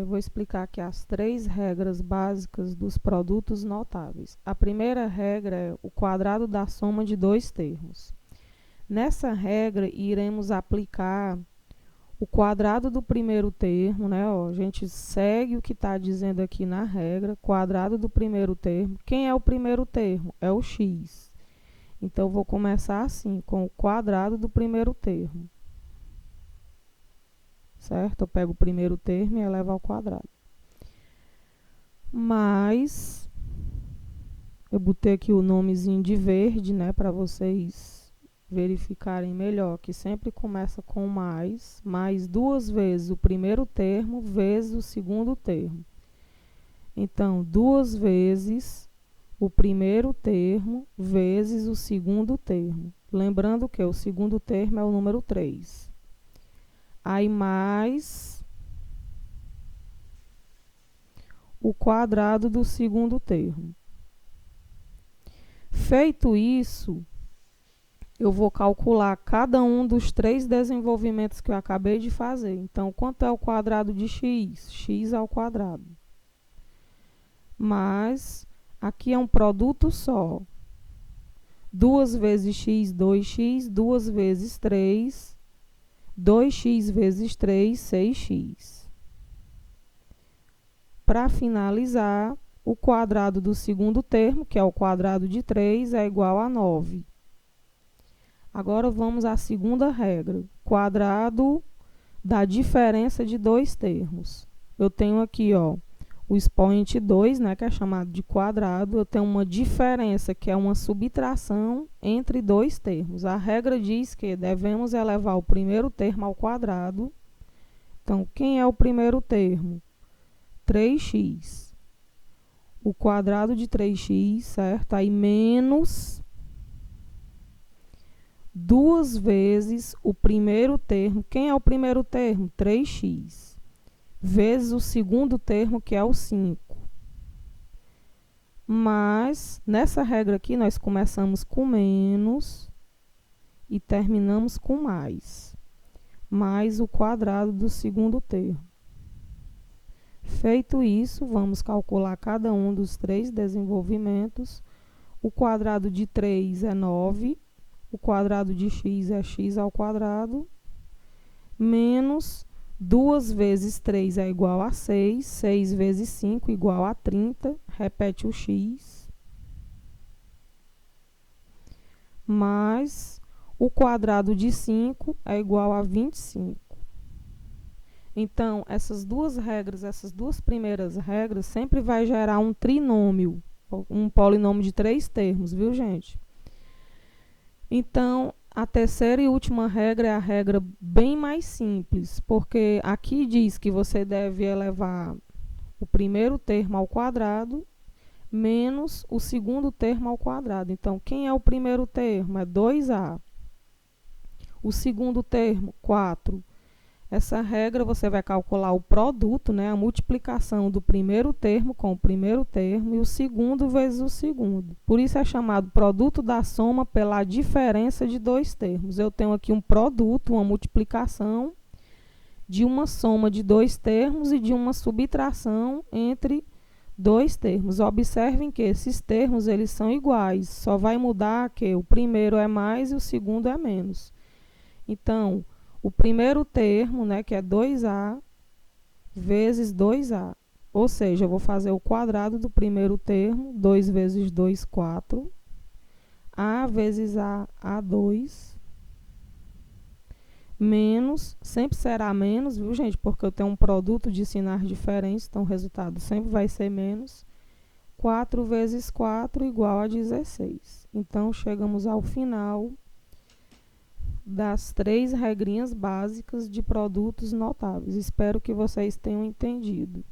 vou explicar aqui as 3 regras básicas dos produtos notáveis. A primeira regra é o quadrado da soma de 2 termos. Nessa regra, iremos aplicar o quadrado do primeiro termo, né? Ó, a gente segue o que está dizendo aqui na regra, quadrado do primeiro termo. Quem é o primeiro termo? É o x. Então, vou começar assim, com o quadrado do primeiro termo. Certo? Eu pego o primeiro termo e elevo ao quadrado. Mas, eu botei aqui o nomezinho de verde, né? Para vocês verificarem melhor, que sempre começa com mais 2 vezes o primeiro termo vezes o segundo termo. Então, 2 vezes o primeiro termo vezes o segundo termo. Lembrando que o segundo termo é o número 3. Aí, mais o quadrado do segundo termo. Feito isso, eu vou calcular cada um dos 3 desenvolvimentos que eu acabei de fazer. Então, quanto é o quadrado de x? X ao quadrado. Mas, aqui é um produto só. 2 vezes x, 2x, 2 vezes 3, 2x vezes 3, 6x. Para finalizar, o quadrado do segundo termo, que é o quadrado de 3, é igual a 9. Agora, vamos à segunda regra. Quadrado da diferença de 2 termos. Eu tenho aqui, ó, o expoente 2, né, que é chamado de quadrado. Eu tenho uma diferença, que é uma subtração entre 2 termos. A regra diz que devemos elevar o primeiro termo ao quadrado. Então, quem é o primeiro termo? 3x. O quadrado de 3x, certo? Aí, menos 2 vezes o primeiro termo. Quem é o primeiro termo? 3x. Vezes o segundo termo, que é o 5. Mas, nessa regra aqui, nós começamos com menos e terminamos com mais. Mais o quadrado do segundo termo. Feito isso, vamos calcular cada um dos 3 desenvolvimentos. O quadrado de 3 é 9. O quadrado de x é x ao quadrado. Menos 2 vezes 3 é igual a 6. 6 vezes 5 igual a 30. Repete o x. Mais o quadrado de 5 é igual a 25. Então, essas 2 regras, essas 2 primeiras regras, sempre vai gerar um trinômio, um polinômio de 3 termos, viu, gente? Então, a terceira e última regra é a regra bem mais simples, porque aqui diz que você deve elevar o primeiro termo ao quadrado menos o segundo termo ao quadrado. Então, quem é o primeiro termo? É 2a. O segundo termo, 4. Essa regra você vai calcular o produto, né, a multiplicação do primeiro termo com o primeiro termo e o segundo vezes o segundo. Por isso é chamado produto da soma pela diferença de 2 termos. Eu tenho aqui um produto, uma multiplicação de uma soma de 2 termos e de uma subtração entre 2 termos. Observem que esses termos eles são iguais, só vai mudar que o primeiro é mais e o segundo é menos. Então, o primeiro termo, né, que é 2a, vezes 2a. Ou seja, eu vou fazer o quadrado do primeiro termo, 2 vezes 2, 4. A vezes a, A2. Menos, sempre será menos, viu, gente? Porque eu tenho um produto de sinais diferentes, então o resultado sempre vai ser menos. 4 vezes 4 igual a 16. Então, chegamos ao final das 3 regrinhas básicas de produtos notáveis. Espero que vocês tenham entendido.